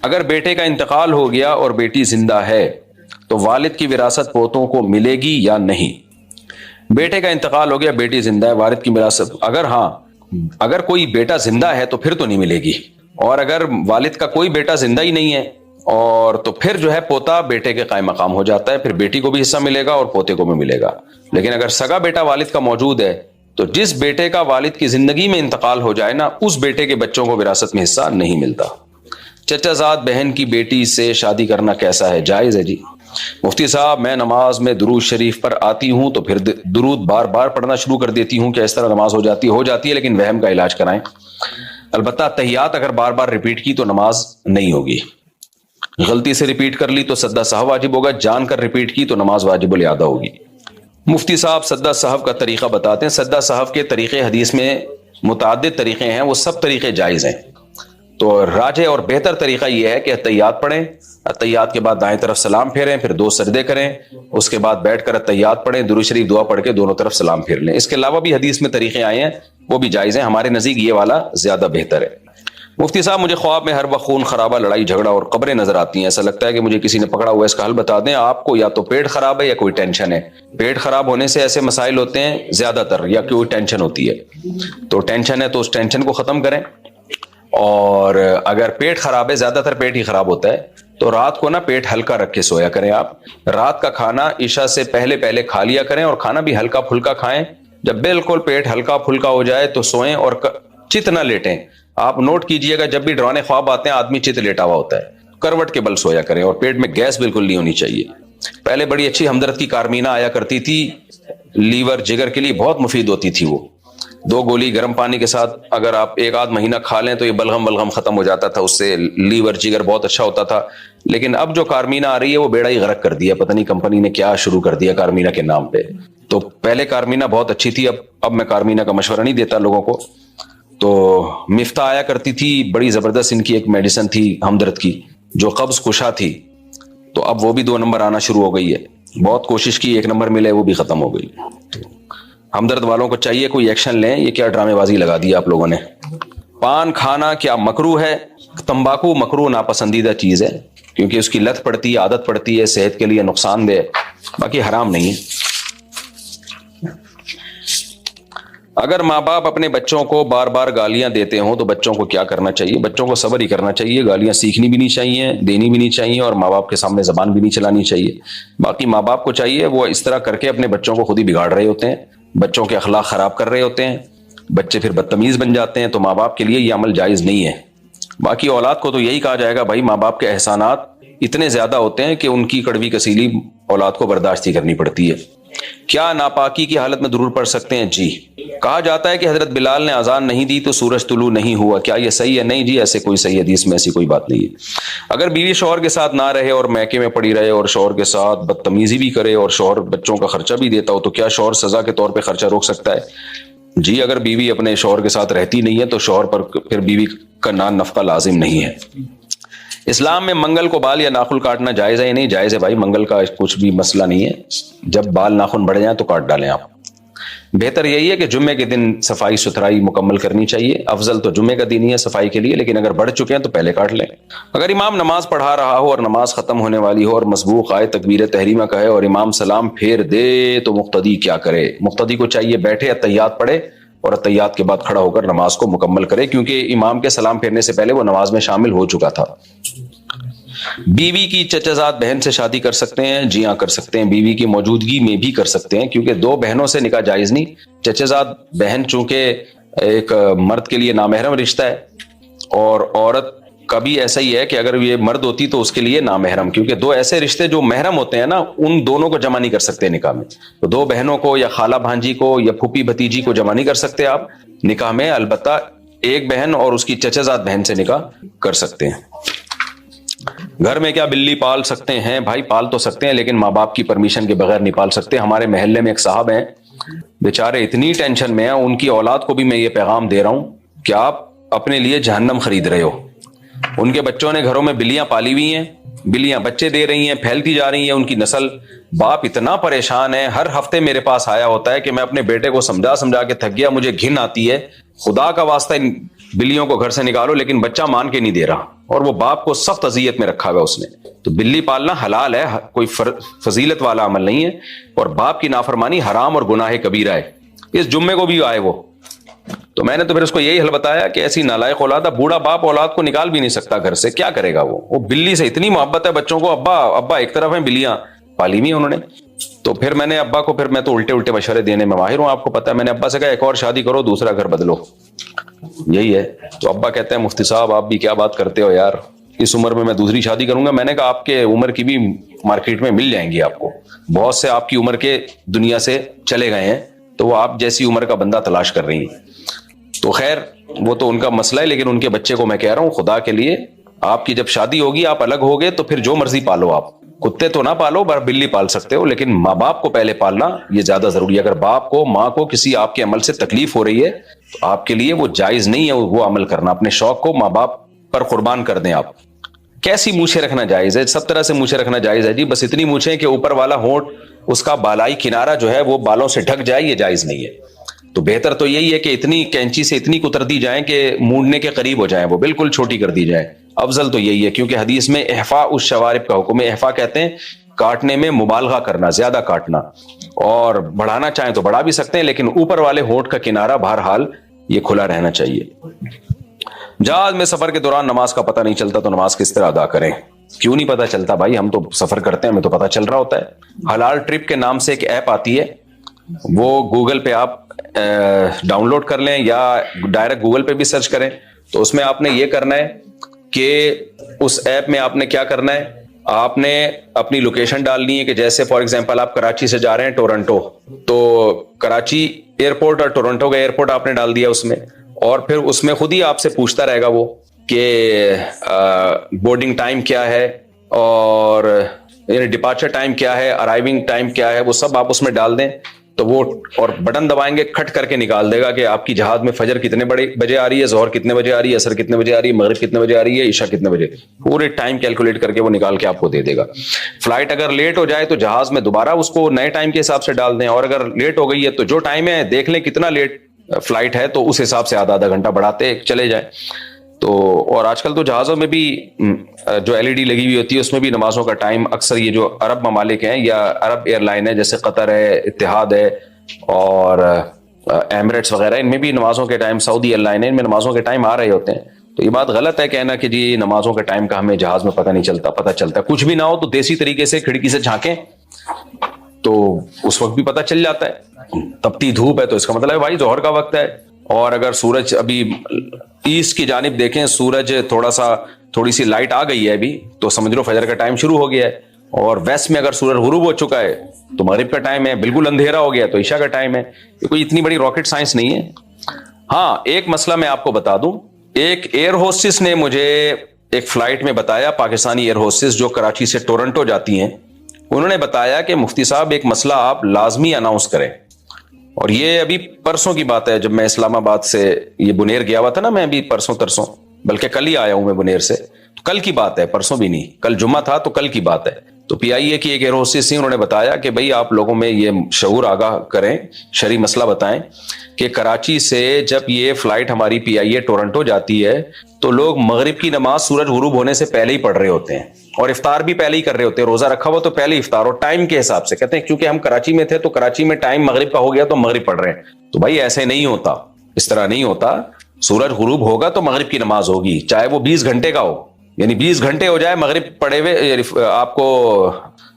اگر بیٹے کا انتقال ہو گیا اور بیٹی زندہ ہے تو والد کی وراثت پوتوں کو ملے گی یا نہیں؟ بیٹے کا انتقال ہو گیا، بیٹی زندہ ہے، والد کی وراثت اگر کوئی بیٹا زندہ ہے تو پھر تو نہیں ملے گی، اور اگر والد کا کوئی بیٹا زندہ ہی نہیں ہے اور تو پھر جو ہے پوتا بیٹے کے قائم مقام ہو جاتا ہے، پھر بیٹی کو بھی حصہ ملے گا اور پوتے کو بھی ملے گا۔ لیکن اگر سگا بیٹا والد کا موجود ہے تو جس بیٹے کا والد کی زندگی میں انتقال ہو جائے نا، اس بیٹے کے بچوں کو وراثت میں حصہ نہیں ملتا۔ چچا زاد بہن کی بیٹی سے شادی کرنا کیسا ہے؟ جائز ہے جی۔ مفتی صاحب میں نماز میں درود شریف پر آتی ہوں تو پھر درود بار بار پڑھنا شروع کر دیتی ہوں، کیا اس طرح نماز ہو جاتی ہے لیکن وہم کا علاج کرائیں۔ البتہ تحیات اگر بار بار ریپیٹ کی تو نماز نہیں ہوگی، غلطی سے ریپیٹ کر لی تو سجدہ سہو واجب ہوگا، جان کر ریپیٹ کی تو نماز واجب الاعادہ ہوگی۔ مفتی صاحب سجدہ سہو کا طریقہ بتاتے ہیں۔ سجدہ سہو کے طریقے حدیث میں متعدد طریقے ہیں، وہ سب طریقے جائز ہیں، تو راجح اور بہتر طریقہ یہ ہے کہ اتحیات پڑھیں، اتحیات کے بعد دائیں طرف سلام پھیریں، پھر 2 سجدے کریں، اس کے بعد بیٹھ کر اتحیات پڑھیں، درود شریف دعا پڑھ کے دونوں طرف سلام پھیر لیں۔ اس کے علاوہ بھی حدیث میں طریقے آئے ہیں، وہ بھی جائز ہیں، ہمارے نزدیک یہ والا زیادہ بہتر ہے۔ مفتی صاحب مجھے خواب میں ہر وقت خون خرابہ، لڑائی جھگڑا اور قبریں نظر آتی ہیں، ایسا لگتا ہے کہ مجھے کسی نے پکڑا ہوا ہے، اس کا حل بتا دیں۔ آپ کو یا تو پیٹ خراب ہے یا کوئی ٹینشن ہے۔ پیٹ خراب ہونے سے ایسے مسائل ہوتے ہیں زیادہ تر، یا کوئی ٹینشن ہوتی ہے، تو ٹینشن ہے تو اس ٹینشن کو ختم کریں، اور اگر پیٹ خراب ہے، زیادہ تر پیٹ ہی خراب ہوتا ہے، تو رات کو نا پیٹ ہلکا رکھ کے سویا کریں۔ آپ رات کا کھانا عشاء سے پہلے کھا لیا کریں، اور کھانا بھی ہلکا پھلکا کھائیں۔ جب بالکل پیٹ ہلکا پھلکا ہو جائے تو سوئیں، اور چت نہ لیٹیں۔ آپ نوٹ کیجئے گا جب بھی ڈرانے خواب آتے ہیں آدمی چت لیٹا ہوا ہوتا ہے، کروٹ کے بل سویا کریں، اور پیٹ میں گیس بالکل نہیں ہونی چاہیے۔ پہلے بڑی اچھی ہمدرد کی کارمینہ آیا کرتی تھی، لیور جگر کے لیے بہت مفید ہوتی تھی، وہ 2 گولی گرم پانی کے ساتھ اگر آپ 1 آدھ مہینہ کھا لیں تو یہ بلغم ختم ہو جاتا تھا، اس سے لیور جگر بہت اچھا ہوتا تھا۔ لیکن اب جو کارمینہ آ رہی ہے وہ بیڑا ہی غرق کر دیا، پتہ نہیں کمپنی نے کیا شروع کر دیا کارمینہ کے نام پہ۔ تو پہلے کارمینہ بہت اچھی تھی، اب میں کارمینہ کا مشورہ نہیں دیتا لوگوں کو۔ تو مفتاح آیا کرتی تھی، بڑی زبردست ان کی ایک میڈیسن تھی ہمدرد کی جو قبض کشا تھی، تو اب وہ بھی 2 نمبر آنا شروع ہو گئی ہے۔ بہت کوشش کی 1 نمبر ملے، وہ بھی ختم ہو گئی۔ ہمدرد والوں کو چاہیے کوئی ایکشن لیں، یہ کیا ڈرامے بازی لگا دی آپ لوگوں نے۔ پان کھانا کیا مکروہ ہے؟ تمباکو مکروہ ناپسندیدہ چیز ہے، کیونکہ اس کی لت پڑتی ہے، عادت پڑتی ہے، صحت کے لیے نقصان دہ، باقی حرام نہیں ہے۔ اگر ماں باپ اپنے بچوں کو بار بار گالیاں دیتے ہوں تو بچوں کو کیا کرنا چاہیے؟ بچوں کو صبر ہی کرنا چاہیے، گالیاں سیکھنی بھی نہیں چاہیے، دینی بھی نہیں چاہیے، اور ماں باپ کے سامنے زبان بھی نہیں چلانی چاہیے۔ باقی ماں باپ کو چاہیے، وہ اس طرح کر کے اپنے بچوں کو خود ہی بگاڑ رہے ہوتے ہیں، بچوں کے اخلاق خراب کر رہے ہوتے ہیں، بچے پھر بدتمیز بن جاتے ہیں، تو ماں باپ کے لیے یہ عمل جائز نہیں ہے۔ باقی اولاد کو تو یہی کہا جائے گا، بھائی ماں باپ کے احسانات اتنے زیادہ ہوتے ہیں کہ ان کی کڑوی کسیلی اولاد کو برداشت ہی کرنی پڑتی ہے۔ کیا ناپاکی کی حالت میں درود پڑھ سکتے ہیں؟ جی۔ کہا جاتا ہے کہ حضرت بلال نے اذان نہیں دی تو سورج طلوع نہیں ہوا، کیا یہ صحیح ہے؟ نہیں جی، ایسے کوئی صحیح حدیث میں ایسی کوئی بات نہیں ہے۔ اگر بیوی شوہر کے ساتھ نہ رہے اور میکے میں پڑی رہے اور شوہر کے ساتھ بدتمیزی بھی کرے اور شوہر بچوں کا خرچہ بھی دیتا ہو، تو کیا شوہر سزا کے طور پہ خرچہ روک سکتا ہے؟ جی، اگر بیوی اپنے شوہر کے ساتھ رہتی نہیں ہے تو شوہر پر پھر بیوی کا نان نفقہ لازم نہیں ہے۔ اسلام میں منگل کو بال یا ناخن کاٹنا جائز ہے یا نہیں؟ جائز ہے بھائی، منگل کا کچھ بھی مسئلہ نہیں ہے، جب بال ناخن بڑھ جائیں تو کاٹ ڈالیں آپ۔ بہتر یہی ہے کہ جمعے کے دن صفائی ستھرائی مکمل کرنی چاہیے، افضل تو جمعے کا دن ہی ہے صفائی کے لیے، لیکن اگر بڑھ چکے ہیں تو پہلے کاٹ لیں۔ اگر امام نماز پڑھا رہا ہو اور نماز ختم ہونے والی ہو اور مسبوق آئے تکبیر تحریمہ کہے اور امام سلام پھیر دے تو مقتدی کیا کرے؟ مقتدی کو چاہیے بیٹھے، اتحیات پڑھے، اور اتحیات کے بعد کھڑا ہو کر نماز کو مکمل کرے، کیونکہ امام کے سلام پھیرنے سے پہلے وہ نماز میں شامل ہو چکا تھا۔ بیوی کی چچا زاد بہن سے شادی کر سکتے ہیں؟ جی ہاں کر سکتے ہیں، بیوی کی موجودگی میں بھی کر سکتے ہیں، کیونکہ 2 بہنوں سے نکاح جائز نہیں۔ چچا زاد بہن چونکہ ایک مرد کے لیے نامحرم رشتہ ہے، اور عورت کا بھی ایسا ہی ہے کہ اگر یہ مرد ہوتی تو اس کے لیے نامحرم، کیونکہ 2 ایسے رشتے جو محرم ہوتے ہیں نا، ان دونوں کو جمع نہیں کر سکتے نکاح میں۔ تو 2 بہنوں کو یا خالہ بھانجی کو یا پھوپھی بھتیجی کو جمع نہیں کر سکتے آپ نکاح میں، البتہ ایک بہن اور اس کی چچا زاد بہن سے نکاح کر سکتے ہیں۔ گھر میں کیا بلی پال سکتے ہیں؟ بھائی پال تو سکتے ہیں، لیکن ماں باپ کی پرمیشن کے بغیر نہیں پال سکتے۔ ہمارے محلے میں ایک صاحب ہیں، بیچارے اتنی ٹینشن میں ہیں، ان کی اولاد کو بھی میں یہ پیغام دے رہا ہوں کہ آپ اپنے لیے جہنم خرید رہے ہو۔ ان کے بچوں نے گھروں میں بلیاں پالی ہوئی ہیں، بلیاں بچے دے رہی ہیں، پھیلتی جا رہی ہیں ان کی نسل۔ باپ اتنا پریشان ہے، ہر ہفتے میرے پاس آیا ہوتا ہے کہ میں اپنے بیٹے کو سمجھا کے تھک گیا، مجھے گھن آتی ہے، خدا کا واسطہ بلیوں کو گھر سے نکالو لیکن بچہ مان کے نہیں دے رہا, اور وہ باپ کو سخت اذیت میں رکھا ہوا اس نے. تو بلی پالنا حلال ہے, کوئی فضیلت والا عمل نہیں ہے, اور باپ کی نافرمانی حرام اور گناہ کبیرہ ہے. اس جمعے کو بھی آئے وہ, تو میں نے تو پھر اس کو یہی حل بتایا کہ ایسی نالائق اولاد, بوڑھا باپ اولاد کو نکال بھی نہیں سکتا گھر سے, کیا کرے گا وہ بلی سے اتنی محبت ہے بچوں کو, ابا ایک طرف ہیں بلیاں پالی ہوئی انہوں نے. تو پھر میں نے ابا کو, پھر میں تو الٹے مشورے دینے میں ماہر ہوں آپ کو پتا ہے, میں نے ابا سے کہا ایک اور شادی کرو, دوسرا گھر بدلو, یہی ہے. تو ابا کہتے ہیں مفتی صاحب آپ بھی کیا بات کرتے ہو یار, اس عمر میں دوسری شادی کروں گا. میں نے کہا آپ کے عمر کی بھی مارکیٹ میں مل جائیں گی آپ کو, بہت سے آپ کی عمر کے دنیا سے چلے گئے ہیں, تو وہ آپ جیسی عمر کا بندہ تلاش کر رہی ہیں. تو خیر وہ تو ان کا مسئلہ ہے, لیکن ان کے بچے کو میں کہہ رہا ہوں خدا کے لیے آپ کی جب شادی ہوگی آپ الگ ہوگے تو پھر جو مرضی پالو, آپ کتے تو نہ پالو, بلی پال سکتے ہو, لیکن ماں باپ کو پہلے پالنا یہ زیادہ ضروری ہے. اگر باپ کو ماں کو کسی آپ کے عمل سے تکلیف ہو رہی ہے تو آپ کے لیے وہ جائز نہیں ہے وہ عمل کرنا, اپنے شوق کو ماں باپ پر قربان کر دیں. آپ کیسی مونچھیں رکھنا جائز ہے, سب طرح سے مونچھیں رکھنا جائز ہے جی, بس اتنی مونچھیں کہ اوپر والا ہونٹ اس کا بالائی کنارہ جو ہے وہ بالوں سے ڈھک جائے, یہ جائز نہیں ہے. تو بہتر تو یہی ہے کہ اتنی کینچی سے اتنی کتر دی جائیں کہ مونڈنے کے قریب ہو جائیں, وہ بالکل چھوٹی کر دی جائیں. افضل تو یہی ہے, کیونکہ حدیث میں احفاء الشوارب کا حکم ہے. احفاء کہتے ہیں کاٹنے میں مبالغہ کرنا, زیادہ کاٹنا, اور بڑھانا چاہیں تو بڑھا بھی سکتے ہیں, لیکن اوپر والے ہونٹ کا کنارہ بہرحال یہ کھلا رہنا چاہیے. جہاز میں سفر کے دوران نماز کا پتہ نہیں چلتا تو نماز کس طرح ادا کریں؟ کیوں نہیں پتہ چلتا بھائی, ہم تو سفر کرتے ہیں, ہمیں تو پتہ چل رہا ہوتا ہے. حلال ٹرپ کے نام سے ایک ایپ آتی ہے, وہ گوگل پہ آپ ڈاؤن لوڈ کر لیں یا ڈائریکٹ گوگل پہ بھی سرچ کریں. تو اس میں آپ نے یہ کرنا ہے کہ اس ایپ میں آپ نے کیا کرنا ہے, آپ نے اپنی لوکیشن ڈالنی ہے کہ جیسے فار ایگزامپل آپ کراچی سے جا رہے ہیں ٹورنٹو, تو کراچی ایئرپورٹ اور ٹورنٹو کا ایئرپورٹ آپ نے ڈال دیا اس میں, اور پھر اس میں خود ہی آپ سے پوچھتا رہے گا وہ کہ بورڈنگ ٹائم کیا ہے اور ڈپارچر ٹائم کیا ہے, ارائیونگ ٹائم کیا ہے, وہ سب آپ اس میں ڈال دیں. تو وہ اور بٹن دبائیں گے, کھٹ کر کے نکال دے گا کہ آپ کی جہاز میں فجر کتنے بجے آ رہی ہے, ظہر کتنے بجے آ رہی ہے, عصر کتنے بجے آ رہی ہے, مغرب کتنے بجے آ رہی ہے, عشاء کتنے بجے, پورے ٹائم کیلکولیٹ کر کے وہ نکال کے آپ کو دے دے گا. فلائٹ اگر لیٹ ہو جائے تو جہاز میں دوبارہ اس کو نئے ٹائم کے حساب سے ڈال دیں, اور اگر لیٹ ہو گئی ہے تو جو ٹائم ہے دیکھ لیں کتنا لیٹ فلائٹ ہے, تو اس حساب سے آدھا گھنٹہ بڑھاتے چلے جائیں. تو اور آج کل تو جہازوں میں بھی جو ایل ای ڈی لگی ہوئی ہوتی ہے اس میں بھی نمازوں کا ٹائم, اکثر یہ جو عرب ممالک ہیں یا عرب ایئر لائن ہے جیسے قطر ہے, اتحاد ہے اور ایمریٹس وغیرہ, ان میں بھی نمازوں کے ٹائم, سعودی ایئر لائن ہے, ان میں نمازوں کے ٹائم آ رہے ہوتے ہیں. تو یہ بات غلط ہے کہنا کہ جی نمازوں کے ٹائم کا ہمیں جہاز میں پتہ نہیں چلتا. پتہ چلتا ہے, کچھ بھی نہ ہو تو دیسی طریقے سے کھڑکی سے جھانکیں تو اس وقت بھی پتہ چل جاتا ہے. تپتی دھوپ ہے تو اس کا مطلب ہے بھائی ظہر کا وقت ہے, اور اگر سورج ابھی ایسٹ کی جانب دیکھیں, سورج تھوڑی سی لائٹ آ گئی ہے ابھی, تو سمجھ لو فجر کا ٹائم شروع ہو گیا ہے. اور ویسٹ میں اگر سورج غروب ہو چکا ہے تو مغرب کا ٹائم ہے, بالکل اندھیرا ہو گیا تو عشاء کا ٹائم ہے. یہ کوئی اتنی بڑی راکٹ سائنس نہیں ہے. ہاں ایک مسئلہ میں آپ کو بتا دوں, ایک ایئر ہوسٹس نے مجھے ایک فلائٹ میں بتایا, پاکستانی ایئر ہوسٹس جو کراچی سے ٹورنٹو جاتی ہیں, انہوں نے بتایا کہ مفتی صاحب ایک مسئلہ آپ لازمی اناؤنس کریں. اور یہ ابھی پرسوں کی بات ہے, جب میں اسلام آباد سے یہ بنیر گیا ہوا تھا نا, میں ابھی پرسوں ترسوں, بلکہ کل ہی آیا ہوں میں بنیر سے, تو کل کی بات ہے, پرسوں بھی نہیں, کل جمعہ تھا تو کل کی بات ہے. تو پی آئی اے کی ایک ایئر ہوسٹس تھی, انہوں نے بتایا کہ بھئی آپ لوگوں میں یہ شعور آگاہ کریں, شرعی مسئلہ بتائیں کہ کراچی سے جب یہ فلائٹ ہماری پی آئی اے ٹورنٹو جاتی ہے تو لوگ مغرب کی نماز سورج غروب ہونے سے پہلے ہی پڑھ رہے ہوتے ہیں, اور افطار بھی پہلے ہی کر رہے ہوتے ہیں, روزہ رکھا ہوا تو پہلے افطار, اور ٹائم کے حساب سے کہتے ہیں کیونکہ ہم کراچی میں تھے تو کراچی میں ٹائم مغرب کا ہو گیا تو مغرب پڑھ رہے ہیں. تو بھائی ایسے نہیں ہوتا, اس طرح نہیں ہوتا. سورج غروب ہوگا تو مغرب کی نماز ہوگی, چاہے وہ 20 گھنٹے کا ہو, یعنی 20 گھنٹے ہو جائے مغرب پڑے ہوئے, آپ کو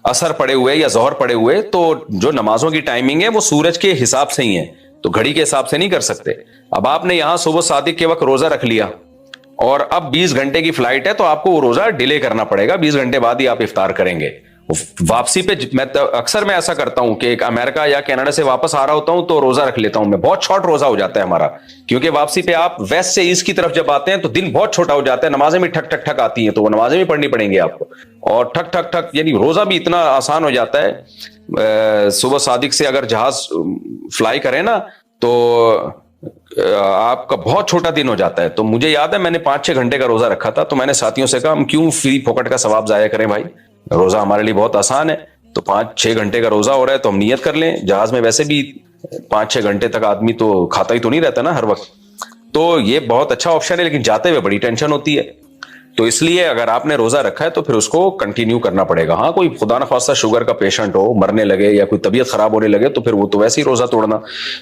عصر پڑے ہوئے یا ظہر پڑے ہوئے, تو جو نمازوں کی ٹائمنگ ہے وہ سورج کے حساب سے ہی ہے, تو گھڑی کے حساب سے نہیں کر سکتے. اب آپ نے یہاں صبح صادق کے وقت روزہ رکھ لیا اور اب 20 گھنٹے کی فلائٹ ہے تو آپ کو وہ روزہ ڈیلے کرنا پڑے گا, 20 گھنٹے بعد ہی آپ افطار کریں گے. واپسی پہ اکثر میں ایسا کرتا ہوں کہ امریکہ یا کینیڈا سے واپس آ رہا ہوتا ہوں تو روزہ رکھ لیتا ہوں میں, بہت شارٹ روزہ ہو جاتا ہے ہمارا, کیونکہ واپسی پہ آپ ویسٹ سے ایسٹ کی طرف جب آتے ہیں تو دن بہت چھوٹا ہو جاتا ہے, نمازیں بھی ٹھک ٹھک ٹھک آتی ہیں, تو وہ نمازیں بھی پڑھنی پڑیں گی آپ کو, اور ٹھک ٹھک ٹھک یعنی روزہ بھی اتنا آسان ہو جاتا ہے. صبح صادق سے اگر جہاز فلائی کریں نا تو آپ کا بہت چھوٹا دن ہو جاتا ہے. تو مجھے یاد ہے میں نے 5-6 گھنٹے کا روزہ رکھا تھا, تو میں نے ساتھیوں سے کہا ہم کیوں فری پھوکٹ کا ثواب ضائع کریں بھائی, روزہ ہمارے لیے بہت آسان ہے, تو 5-6 گھنٹے کا روزہ ہو رہا ہے تو ہم نیت کر لیں. جہاز میں ویسے بھی 5-6 گھنٹے تک آدمی تو کھاتا ہی تو نہیں رہتا نا ہر وقت, تو یہ بہت اچھا آپشن ہے، لیکن جاتے ہوئے بڑی ٹینشن ہوتی ہے. تو اس لیے اگر آپ نے روزہ رکھا ہے تو پھر اس کو کنٹینیو کرنا پڑے گا. ہاں کوئی خدا نخواستہ شوگر کا پیشنٹ ہو، مرنے لگے یا کوئی طبیعت خراب ہونے لگے تو پھر وہ تو ویسے ہی روزہ توڑنا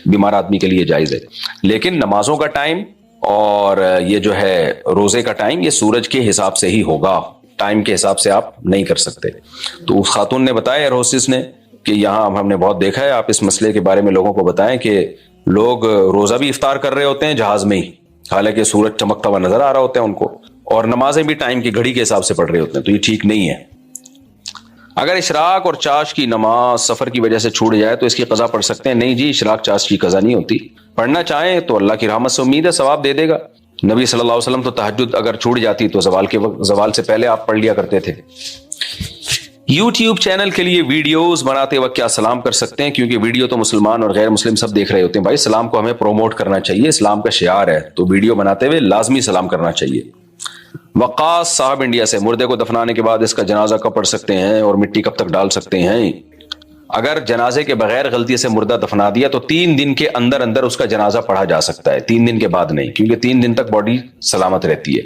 بیمار آدمی کے لیے جائز ہے. لیکن نمازوں کا ٹائم اور یہ جو ہے روزے کا ٹائم یہ سورج کے حساب سے ہی ہوگا، ٹائم کے حساب سے آپ نہیں کر سکتے. تو اس خاتون نے بتایا ایئر ہوسٹس نے کہ یہاں ہم نے بہت دیکھا ہے، آپ اس مسئلے کے بارے میں لوگوں کو بتائیں کہ لوگ روزہ بھی افطار کر رہے ہوتے ہیں جہاز میں ہی، حالانکہ سورج چمکتا ہوا نظر آ رہا ہوتا ہے ان کو، اور نمازیں بھی ٹائم کی گھڑی کے حساب سے پڑھ رہے ہوتے ہیں. تو یہ ٹھیک نہیں ہے. اگر اشراق اور چاش کی نماز سفر کی وجہ سے چھوٹ جائے تو اس کی قضا پڑھ سکتے ہیں؟ نہیں جی، اشراق چاش کی قضا نہیں ہوتی. پڑھنا چاہیں تو اللہ کی رحمت سے امید ہے ثواب دے دے گا. نبی صلی اللہ علیہ وسلم تو تہجد اگر چھوٹ جاتی تو زوال سے پہلے آپ پڑھ لیا کرتے تھے. یوٹیوب چینل کے لیے ویڈیوز بناتے وقت کیا سلام کر سکتے ہیں؟ کیونکہ ویڈیو تو مسلمان اور غیر مسلم سب دیکھ رہے ہوتے ہیں. بھائی سلام کو ہمیں پروموٹ کرنا چاہیے، اسلام کا شعار ہے، تو ویڈیو بناتے ہوئے لازمی سلام کرنا چاہیے. وقاص صاحب انڈیا سے، مردے کو دفنانے کے بعد اس کا جنازہ کب پڑھ سکتے ہیں اور مٹی کب تک ڈال سکتے ہیں؟ اگر جنازے کے بغیر غلطی سے مردہ دفنا دیا تو 3 دن کے اندر اندر اس کا جنازہ پڑھا جا سکتا ہے، 3 دن کے بعد نہیں، کیونکہ 3 دن تک باڈی سلامت رہتی ہے.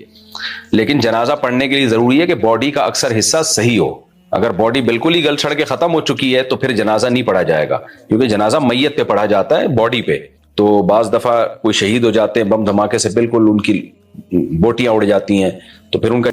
لیکن جنازہ پڑھنے کے لیے ضروری ہے کہ باڈی کا اکثر حصہ صحیح ہو. اگر باڈی بالکل ہی گل چھڑ کے ختم ہو چکی ہے تو پھر جنازہ نہیں پڑھا جائے گا، کیونکہ جنازہ میت پہ پڑھا جاتا ہے، باڈی پہ. تو بعض دفعہ کوئی شہید ہو جاتے ہیں بم دھماکے سے، بالکل ان کی بوٹیاں اڑ جاتی ہیں، تو پھر ان کا